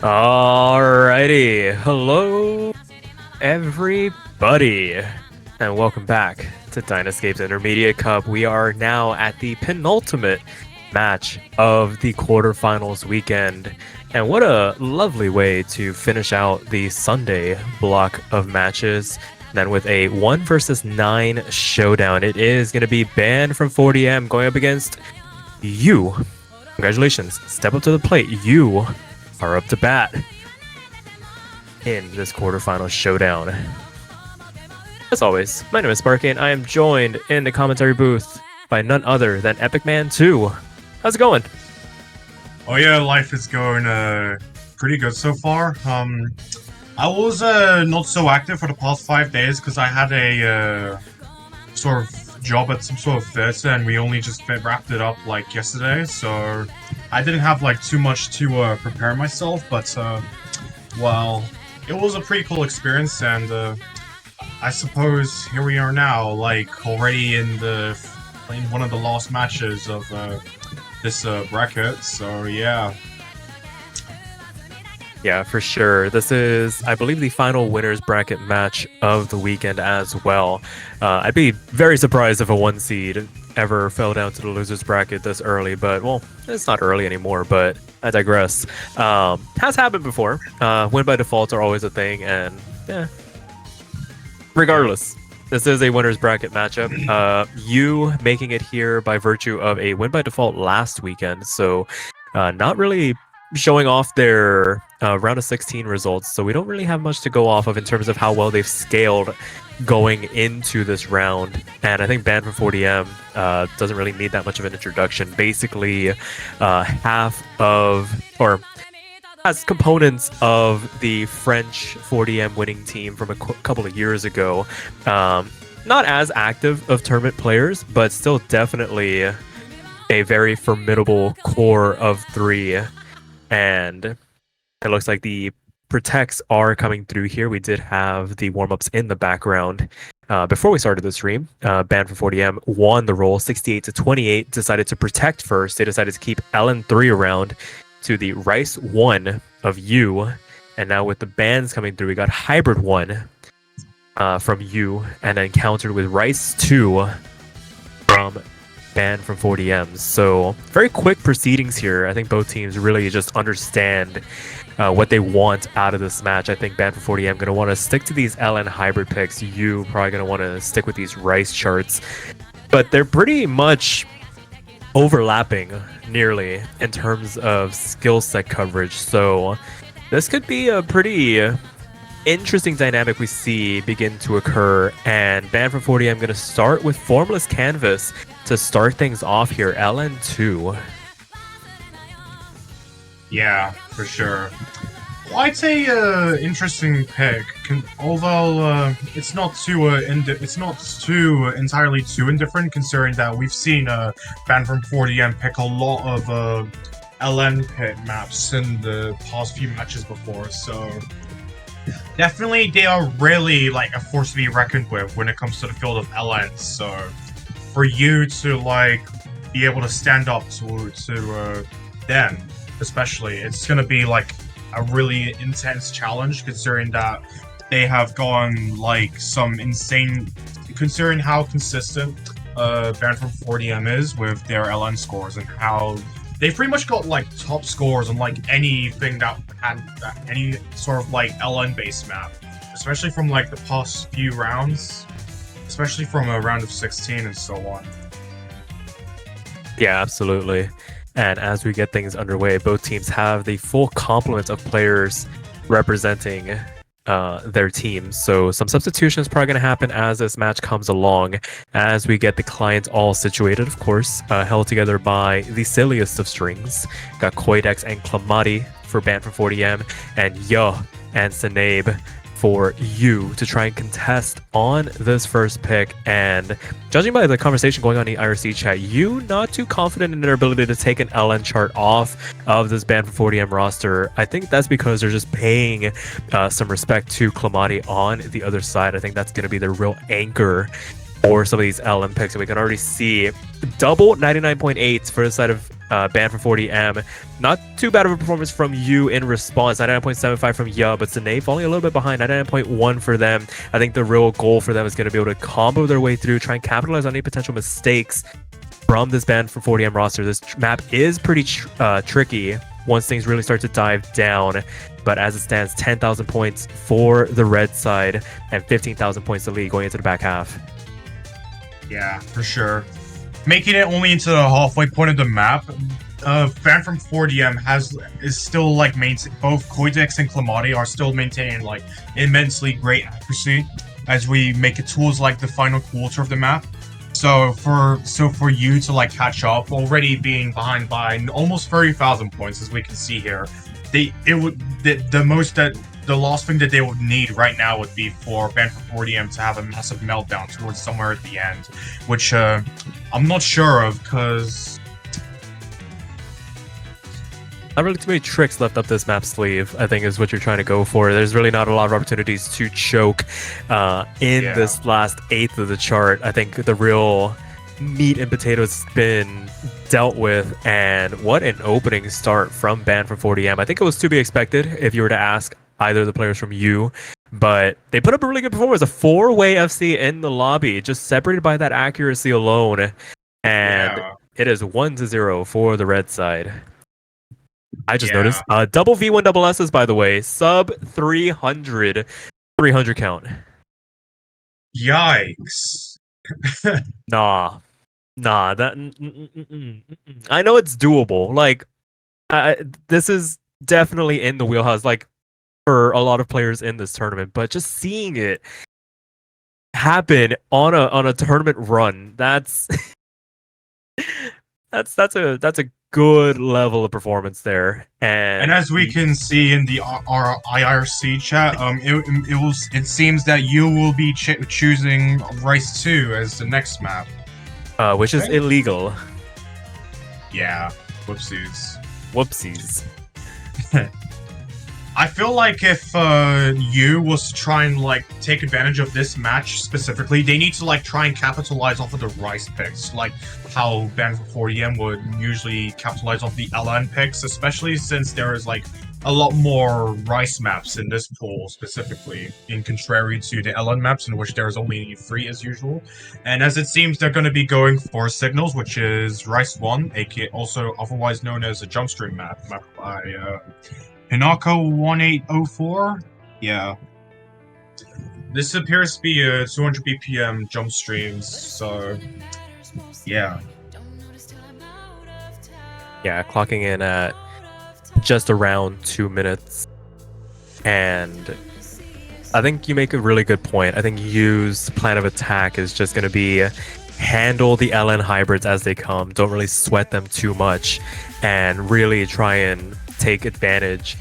Alrighty, hello everybody, and welcome back to Dynascape's Intermediate Cup. We are now at the penultimate match of the quarterfinals weekend, and what a lovely way to finish out the Sunday block of matches. Then with a 1 versus 9 showdown, it is going to be Banned from 40M going up against you. Congratulations, step up to the plate. You are up to bat in this quarterfinal showdown. As always, my name is Sparky, and I am joined in the commentary booth by none other than Epic Man 2. How's it going? Oh yeah, life is going pretty good so far. I was not so active for the past 5 days because I had a sort of job at some sort of theater, and we only just wrapped it up like yesterday, so I didn't have like too much to prepare myself, but well, it was a pretty cool experience, and I suppose here we are now, like already in one of the last matches of this bracket. So yeah. Yeah, for sure. This is, I believe, the final winners bracket match of the weekend as well. I'd be very surprised if a 1 seed ever fell down to the losers bracket this early, but well, it's not early anymore, but I digress. Has happened before. Win by defaults are always a thing, and yeah. Regardless, this is a winners bracket matchup. You making it here by virtue of a win by default last weekend, so not really showing off their round of 16 results, so we don't really have much to go off of in terms of how well they've scaled going into this round. And I think Banned from 40M doesn't really need that much of an introduction. Basically, half of, or has components of the French 40M winning team from a couple of years ago. Not as active of tournament players, but still definitely a very formidable core of 3. And it looks like the protects are coming through here. We did have the warm-ups in the background. Before we started the stream, Banned from 40M won the roll 68-28, decided to protect first. They decided to keep LN3 around to the Rice 1 of U. And now with the bans coming through, we got Hybrid 1 from U, and then countered with Rice 2 from Banned from 40M. So very quick proceedings here. I think both teams really just understand what they want out of this match. I think Banned from 40M going to want to stick to these LN hybrid picks. You probably going to want to stick with these Rice charts. But they're pretty much overlapping nearly in terms of skill set coverage. So this could be a pretty interesting dynamic we see begin to occur. And Banned from 40M going to start with Formless Canvas to start things off here. LN2. Yeah, for sure. Quite a interesting pick, although it's not too entirely too indifferent, considering that we've seen Banned from 40M pick a lot of LN pit maps in the past few matches before. So definitely they are really like a force to be reckoned with when it comes to the field of LN. So for you to like be able to stand up to them, especially, it's gonna be like a really intense challenge, considering that they have gone like some insane, considering how consistent Banned from 40M is with their LN scores, and how they've pretty much got like top scores on like anything that had any sort of like LN based map, especially from like the past few rounds, especially from a round of 16 and so on. Yeah, absolutely. And as we get things underway, both teams have the full complement of players representing their teams. So some substitutions probably going to happen as this match comes along, as we get the clients all situated, of course, held together by the silliest of strings. Got Koidex and Clamati for Banned from 40M, and Yo and Sanabe for you to try and contest on this first pick. And judging by the conversation going on in the IRC chat, you not too confident in their ability to take an LN chart off of this Banned from 40M roster. I think that's because they're just paying some respect to Clamati on the other side. I think that's going to be the real anchor for some of these LN picks. And we can already see double 99.8s for the side of banned from 40M. Not too bad of a performance from you in response. 99.75 from Ya, but Sine falling a little bit behind. 99.1 for them. I think the real goal for them is going to be able to combo their way through, try and capitalize on any potential mistakes from this banned from 40M roster. This map is pretty tricky once things really start to dive down. But as it stands, 10,000 points for the red side and 15,000 points to lead going into the back half. Yeah, for sure. Making it only into the halfway point of the map, Fan from 4DM is still like both Koidex and Clamati are still maintaining like immensely great accuracy as we make it towards like the final quarter of the map. So for you to like catch up, already being behind by almost 30,000 points, as we can see here, the last thing that they would need right now would be for Band for 40M to have a massive meltdown towards somewhere at the end, which I'm not sure of because not really too many tricks left up this map sleeve, I think is what you're trying to go for. There's really not a lot of opportunities to choke in this last eighth of the chart. I think the real meat and potatoes has been dealt with, and what an opening start from Band for 40M. I think it was to be expected if you were to ask either of the players from you, but they put up a really good performance. A 4-way FC in the lobby, just separated by that accuracy alone, and it is 1-0 for the red side. I just noticed double V1 double S's, by the way, sub 300 count. Yikes. Nah, that I know it's doable. Like, this is definitely in the wheelhouse, like for a lot of players in this tournament. But just seeing it happen on a tournament run, that's that's a good level of performance there. And as we can see in the our IRC chat, it seems that you will be choosing Rice 2 as the next map, which is illegal. Yeah, whoopsies. I feel like if you was to try and like take advantage of this match specifically, they need to like try and capitalize off of the Rice picks, like how Band for 40M would usually capitalize off the LN picks, especially since there is like a lot more Rice maps in this pool specifically, in contrary to the LN maps in which there is only 3 as usual. And as it seems, they're going to be going for Signals, which is Rice 1, aka also otherwise known as a jump stream map by Hinako 1804? Yeah. This appears to be a 200 BPM jump streams, so yeah. Yeah, clocking in at just around 2 minutes. And I think you make a really good point. I think Yu's plan of attack is just going to be handle the LN hybrids as they come. Don't really sweat them too much and really try and take advantage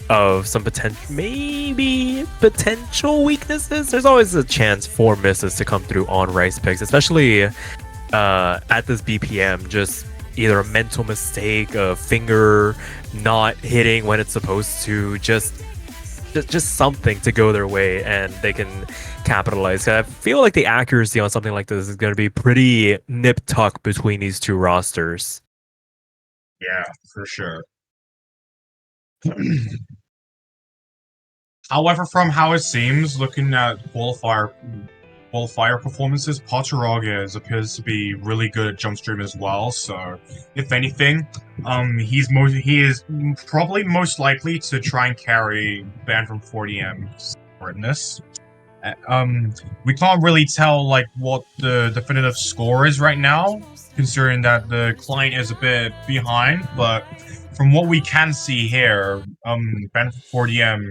of some potential weaknesses. There's always a chance for misses to come through on Rice picks, especially at this BPM. Just either a mental mistake, a finger not hitting when it's supposed to, just something to go their way and they can capitalize. I feel like the accuracy on something like this is going to be pretty nip-tuck between these two rosters. Yeah, for sure. However, from how it seems, looking at qualifier performances, Pacharogues appears to be really good at jump stream as well. So, if anything, he is probably most likely to try and carry Band from 40M in this. We can't really tell like what the definitive score is right now, considering that the client is a bit behind, but from what we can see here, Band from 40M,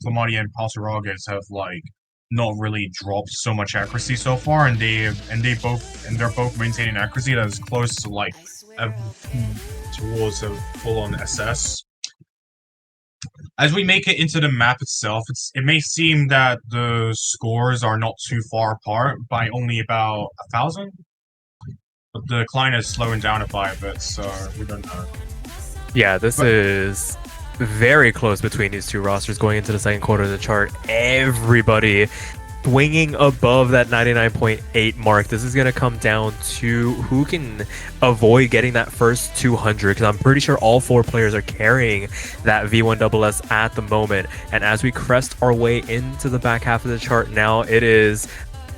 Clamati and Pacharogues have like not really dropped so much accuracy so far, and they're both maintaining accuracy that is close to like towards a full-on SS. As we make it into the map itself, it may seem that the scores are not too far apart by only about 1,000, but the client is slowing down it by a bit, so we don't know. Yeah, this is very close between these two rosters going into the second quarter of the chart. Everybody swinging above that 99.8 mark. This is going to come down to who can avoid getting that first 200, because I'm pretty sure all 4 players are carrying that V1SS at the moment. And as we crest our way into the back half of the chart now, it is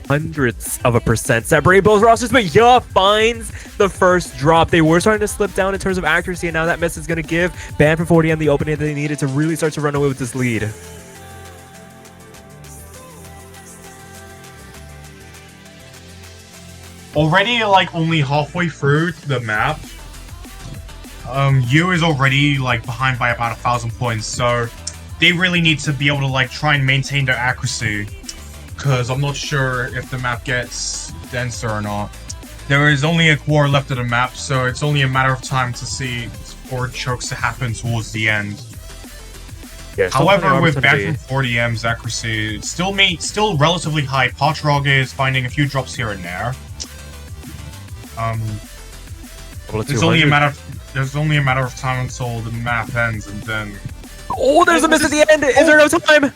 hundredths of a percent separating both rosters, but yeah, finds the first drop. They were starting to slip down in terms of accuracy, and now that miss is going to give Band from 40M the opening that they needed to really start to run away with this lead. Already, like, only halfway through the map, Yu is already, like, behind by about 1,000 points, so they really need to be able to, like, try and maintain their accuracy, because I'm not sure if the map gets denser or not. There is only a quarter left of the map, so it's only a matter of time to see for chokes to happen towards the end. Yeah, however, with Band from 40M's accuracy, it's still relatively high. Potrog is finding a few drops here and there. There's only a matter of time until the map ends, and then. Oh, there's a miss at the end. Is there no time?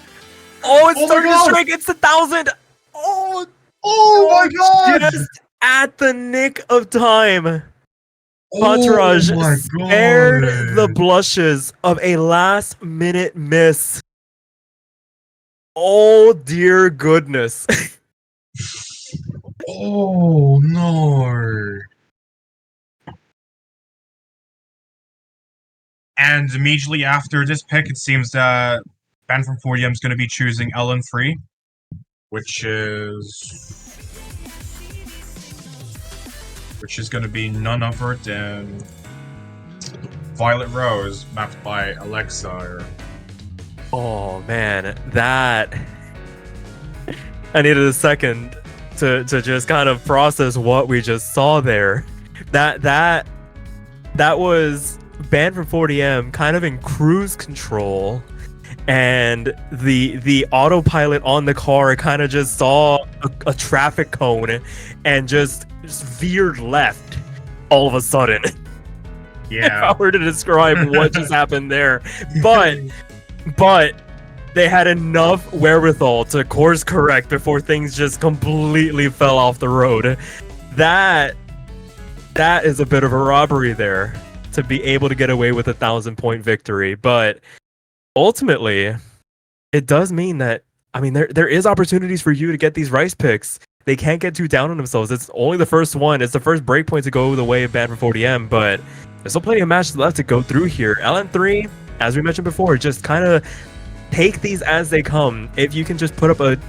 Oh, it's starting to strike. It's 1,000. Oh my god! Just at the nick of time. Patraj spared the blushes of a last-minute miss. Oh dear goodness. Oh no. And immediately after this pick, it seems that Band from 40M is going to be choosing LN3, which is going to be none other than Violet Rose, mapped by Alexa. Oh man, that I needed a second to just kind of process what we just saw there. That was Band from 40M kind of in cruise control, and the autopilot on the car kind of just saw a traffic cone and just veered left all of a sudden. Yeah. If I were to describe what just happened there. But they had enough wherewithal to course correct before things just completely fell off the road. That is a bit of a robbery there, to be able to get away with a 1,000-point victory. But ultimately, it does mean that, I mean, there is opportunities for you to get these rice picks. They can't get too down on themselves. It's only the first one. It's the first breakpoint to go the way of Band from 40M, but there's still plenty of matches left to go through here. LN3, as we mentioned before, just kind of take these as they come. If you can just put up a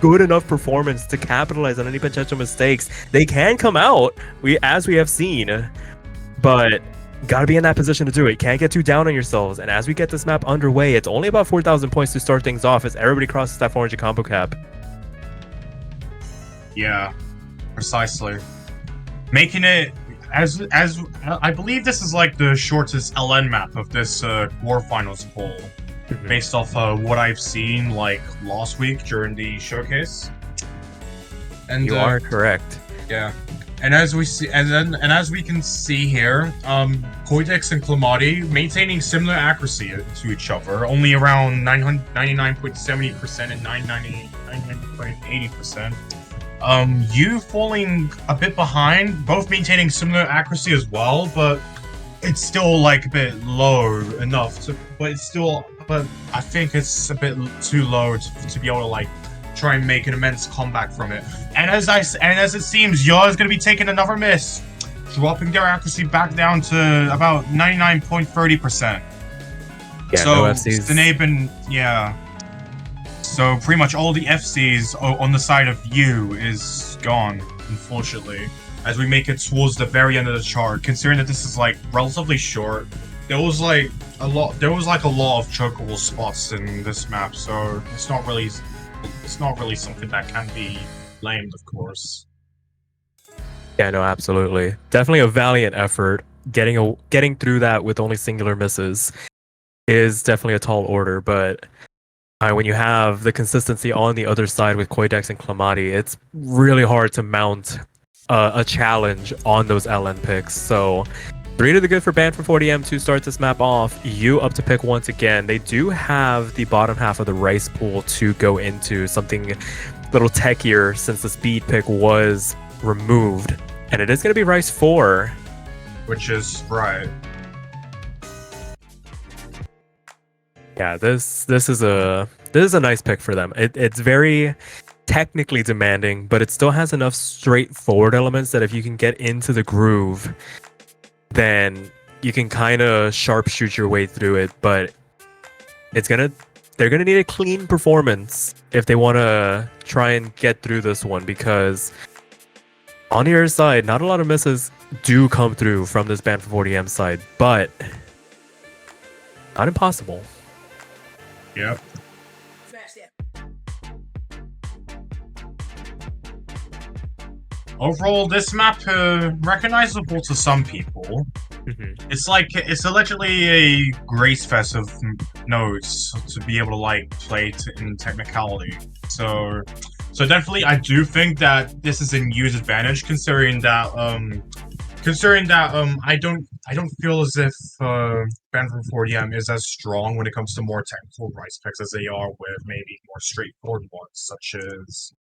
good enough performance to capitalize on any potential mistakes, they can come out, as we have seen. But gotta be in that position to do it. Can't get too down on yourselves. And as we get this map underway, it's only about 4,000 points to start things off as everybody crosses that 400 combo cap. Yeah, precisely. Making it as I believe this is like the shortest LN map of this quarterfinals poll, based off what I've seen like last week during the showcase. And you are correct. Yeah. And as we see, and as we can see here, Koitex and Clamati maintaining similar accuracy to each other, only around 99.70% and 99.80%. You falling a bit behind, both maintaining similar accuracy as well, but it's still like a bit low enough to. But I think it's a bit too low to be able to like try and make an immense comeback from it. And as it seems, Yaw is going to be taking another miss, dropping their accuracy back down to about 99.30%. Yeah, so no FCs. Yeah. So pretty much all the FCs on the side of you is gone, unfortunately. As we make it towards the very end of the chart, considering that this is like relatively short, there was like a lot of chokeable spots in this map, so it's not really something that can be blamed, of course. Yeah, no, absolutely. Definitely a valiant effort. Getting through that with only singular misses is definitely a tall order, but when you have the consistency on the other side with Koitex and Clamati, it's really hard to mount a challenge on those LN picks. So 3 to the good for Band from 40M to start this map off. You up to pick once again. They do have the bottom half of the rice pool to go into, something little techier since the speed pick was removed, and it is going to be Rice 4. Which is right. Yeah, this is a nice pick for them. It's very technically demanding, but it still has enough straightforward elements that if you can get into the groove, then you can kind of sharpshoot your way through it. But they're gonna need a clean performance if they want to try and get through this one, because on the other side, not a lot of misses do come through from this Band from 40M side, but not impossible. Yep. Overall, this map recognizable to some people. It's allegedly a grace fest of nodes to be able to like play in technicality. So definitely, I do think that this is a huge advantage, considering that I don't feel as if Band from 40M is as strong when it comes to more technical rice picks as they are with maybe more straightforward ones, such as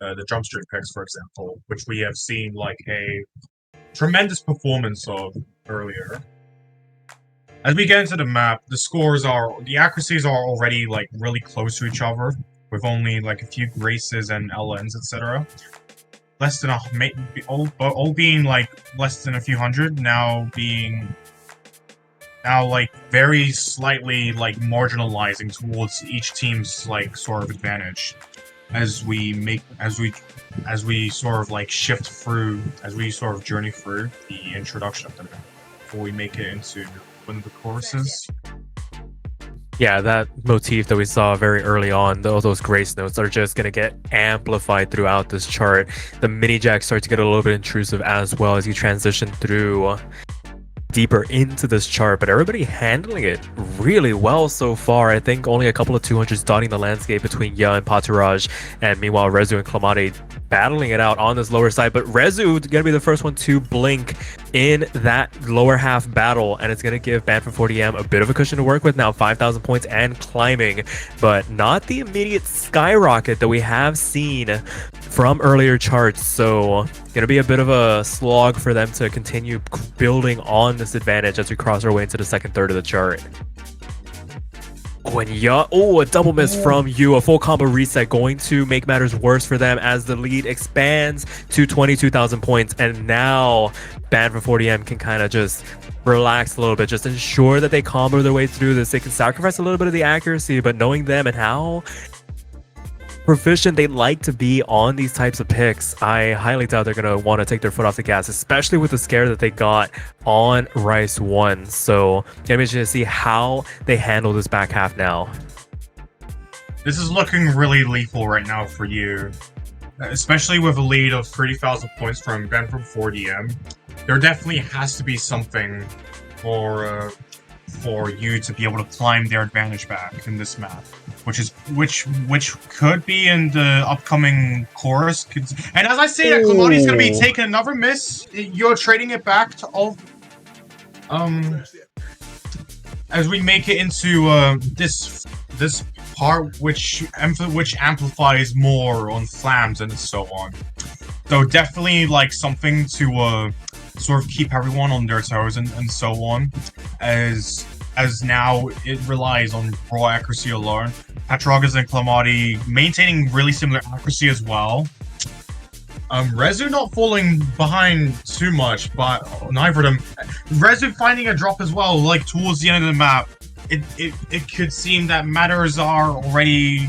the jump street picks, for example, which we have seen like a tremendous performance of earlier. As we get into the map, the accuracies are already like really close to each other, with only like a few graces and LNs, etc. Less than all being like less than a few hundred, now like very slightly like marginalizing towards each team's like sort of advantage as we sort of like shift through, as we sort of journey through the introduction of the map before we make it into one of the courses. Yeah, that motif that we saw very early on, all those grace notes are just going to get amplified throughout this chart. The mini jacks start to get a little bit intrusive as well as you transition through deeper into this chart, but everybody handling it really well so far. I think only a couple of 200s dotting the landscape between Ya and Patiraj, and meanwhile Rezu and Klamade battling it out on this lower side, but Rezu gonna be the first one to blink in that lower half battle, and it's gonna give Band from 40M a bit of a cushion to work with now, 5,000 points and climbing, but not the immediate skyrocket that we have seen from earlier charts. So gonna be a bit of a slog for them to continue building on this advantage as we cross our way into the second third of the chart. When a double miss from you, a full combo reset going to make matters worse for them as the lead expands to 22,000 points, and now Band from 40M can kind of just relax a little bit, just ensure that they combo their way through this. They can sacrifice a little bit of the accuracy, but knowing them and how proficient they like to be on these types of picks, I highly doubt they're going to want to take their foot off the gas, especially with the scare that they got on Rice 1. So I'm interested to see how they handle this back half now. This is looking really lethal right now for you, especially with a lead of 30,000 points from Band from 40M. There definitely has to be something for you to be able to climb their advantage back in this map, which could be in the upcoming chorus. And as I say that Klamade's gonna be taking another miss, you're trading it back to all. As we make it into this part, which amplifies more on flams and so on. So definitely like something to sort of keep everyone on their toes and so on, as now it relies on raw accuracy alone. Patragas and Klamade maintaining really similar accuracy as well. Rezu not falling behind too much, but neither of them. Rezu finding a drop as well, like towards the end of the map. It could seem that matters are already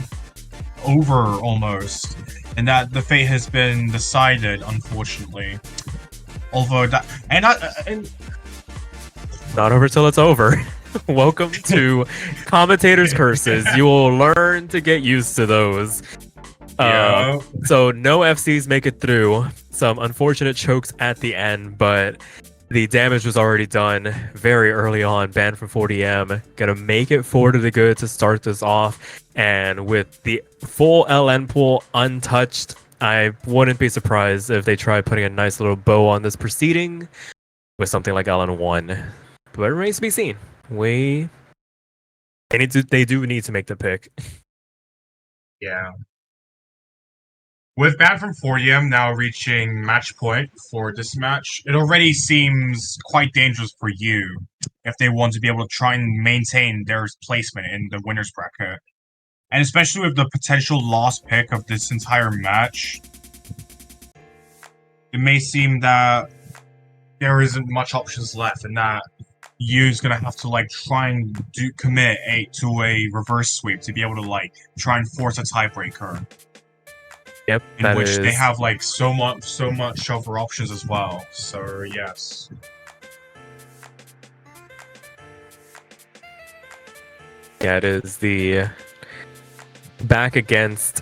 over almost, and that the fate has been decided, unfortunately. Although that and not over till it's over. Welcome to commentators' curses. You will learn to get used to those. yeah. So no FCs make it through. Some unfortunate chokes at the end, but the damage was already done very early on. Band from 40M gonna make it forward to the good to start this off, and with the full LN pool untouched, I wouldn't be surprised if they try putting a nice little bow on this proceeding with something like LN1. But it remains to be seen. They do need to make the pick. Yeah. With Band from 4DM now reaching match point for this match, it already seems quite dangerous for you if they want to be able to try and maintain their placement in the winner's bracket. And especially with the potential lost pick of this entire match, it may seem that there isn't much options left and that Yu's gonna have to try and commit to a reverse sweep to be able to try and force a tiebreaker. Yep, In which they have so much over options as well. So yes. Yeah, it is the back against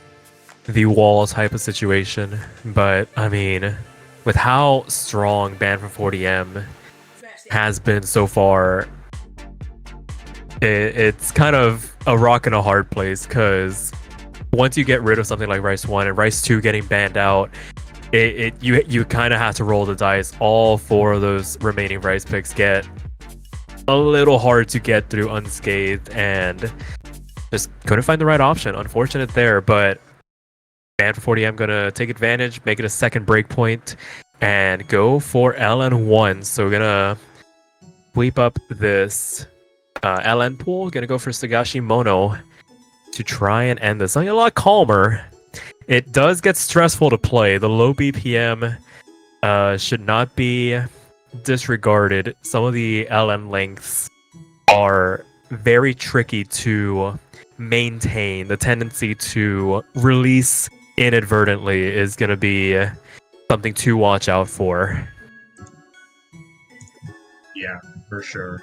the wall type of situation. But I mean, with how strong Band from 40M has been so far, it's kind of a rock and a hard place, because once you get rid of something like Rice 1 and Rice 2 getting banned out, you kind of have to roll the dice. All four of those remaining Rice picks get a little hard to get through unscathed, and just couldn't find the right option. Unfortunate there, but Band for 40M gonna take advantage, make it a second breakpoint, and go for LN1. So we're gonna sweep up this LN pool. Gonna go for Sagashi Mono to try and end this. Something a lot calmer. It does get stressful to play. The low BPM should not be disregarded. Some of the LN lengths are very tricky to maintain. The tendency to release inadvertently is going to be something to watch out for. Yeah, for sure.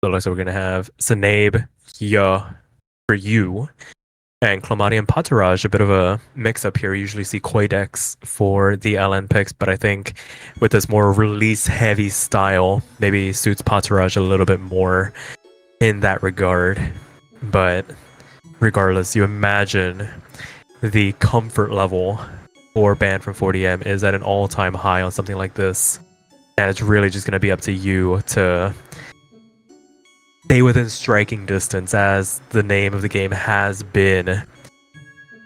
So it looks like we're going to have Sanabe, Ya for you, and Clamati and Pataraj. A bit of a mix-up here. We usually see Quadex for the LN picks, but I think with this more release-heavy style, maybe suits Pataraj a little bit more in that regard. But regardless, you imagine the comfort level for Band from 40M is at an all-time high on something like this. And it's really just going to be up to you to stay within striking distance, as the name of the game has been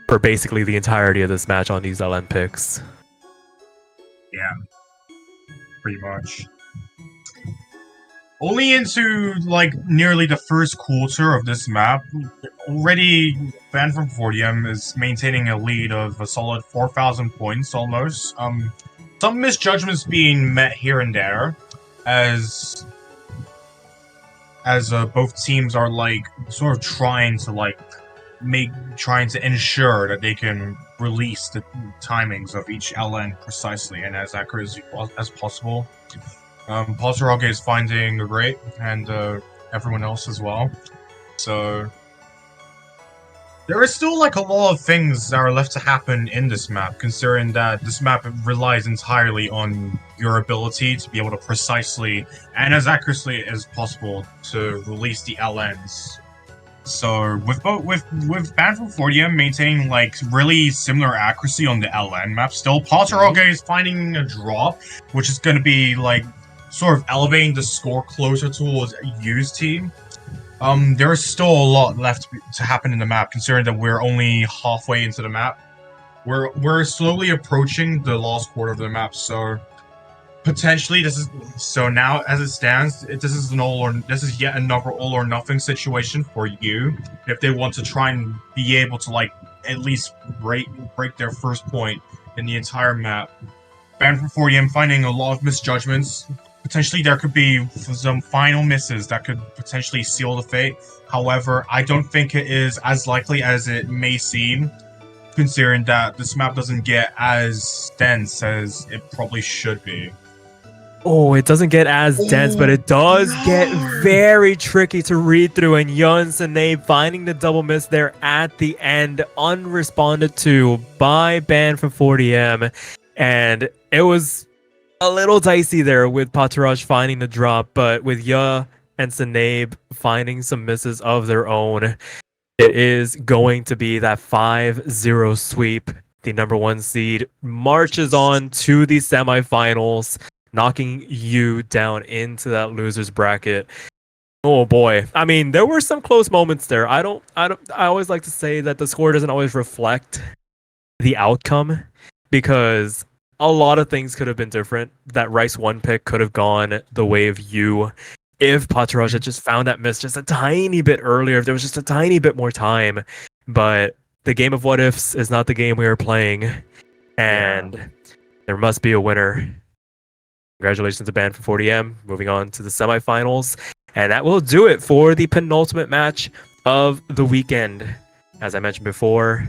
for basically the entirety of this match on these LN picks. Yeah, pretty much. Only into nearly the first quarter of this map, already Band from 40M is maintaining a lead of a solid 4,000 points almost. Some misjudgments being met here and there, as both teams are sort of trying to ensure that they can release the timings of each LN precisely and as accurate as possible. Pausarage is finding the rate, and everyone else as well. So there is still a lot of things that are left to happen in this map, considering that this map relies entirely on your ability to be able to precisely and as accurately as possible to release the LNs. So with Band from 40M maintaining really similar accuracy on the LN map, still Pausarage is finding a drop, which is going to be sort of elevating the score closer towards Yu's team. There is still a lot left to happen in the map, considering that we're only halfway into the map. We're slowly approaching the last quarter of the map, so potentially now as it stands, this is yet another all or nothing situation for you if they want to try and be able to at least break their first point in the entire map. Band from 40M finding a lot of misjudgments. Potentially there could be some final misses that could potentially seal the fate. However, I don't think it is as likely as it may seem, considering that this map doesn't get as dense as it probably should be. Oh, it doesn't get as dense, but it does get very tricky to read through. And Yun Sanabe finding the double miss there at the end, unresponded to by Band from 40M. And it was a little dicey there with Pataraj finding the drop, but with Ya and Sanabe finding some misses of their own, it is going to be that 5-0 sweep. The number one seed marches on to the semifinals. knocking you down into that losers bracket. Oh boy. I mean, there were some close moments there. I always like to say that the score doesn't always reflect the outcome because a lot of things could have been different. That Rice 1 pick could have gone the way of you if Patraj had just found that miss just a tiny bit earlier, if there was just a tiny bit more time. But the game of what ifs is not the game we are playing, and there must be a winner. Congratulations to Ban for 40M. Moving on to the semifinals. And that will do it for the penultimate match of the weekend. As I mentioned before,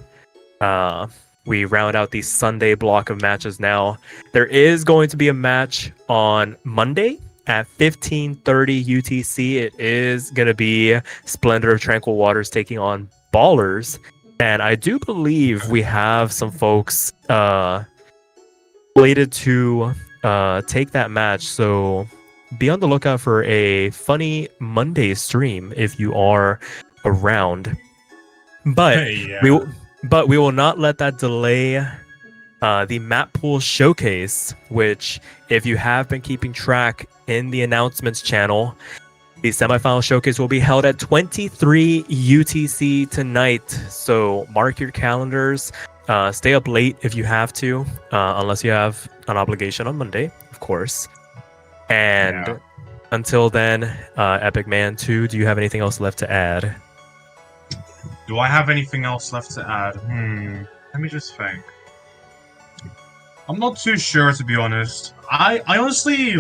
we round out the Sunday block of matches now. There is going to be a match on Monday at 15:30 UTC. It is going to be Splendor of Tranquil Waters taking on Ballers. And I do believe we have some folks slated to take that match. So be on the lookout for a funny Monday stream if you are around. But we will not let that delay the map pool showcase, which if you have been keeping track in the announcements channel, the semifinal showcase will be held at 23 UTC tonight. So mark your calendars. Stay up late if you have to, unless you have an obligation on Monday, of course. And until then, Epic Man 2, do you have anything else left to add? Do I have anything else left to add? Let me just think. I'm not too sure, to be honest. I honestly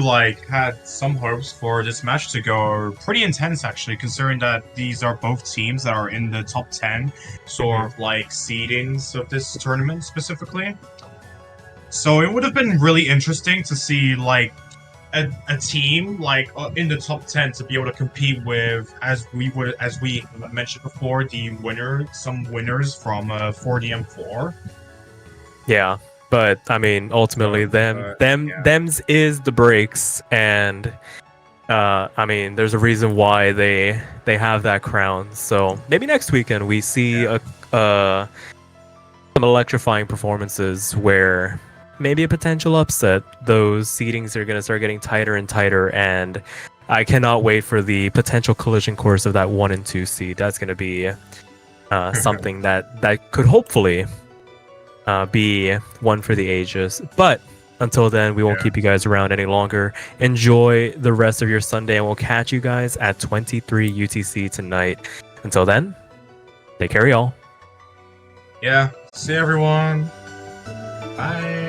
had some hopes for this match to go pretty intense, actually, considering that these are both teams that are in the top 10 sort of seedings of this tournament specifically. So it would have been really interesting to see a team in the top 10 to be able to compete with, as we mentioned before, some winners from 4DM4. Yeah. But I mean, ultimately, them's is the breaks, and I mean, there's a reason why they have that crown. So maybe next weekend we see some electrifying performances where maybe a potential upset. Those seedings are gonna start getting tighter and tighter, and I cannot wait for the potential collision course of that 1 and 2 seed. That's gonna be something that could hopefully be one for the ages. But until then, we won't keep you guys around any longer. Enjoy the rest of your Sunday, and we'll catch you guys at 23 UTC tonight. Until then, take care, y'all. Yeah, see everyone. Bye.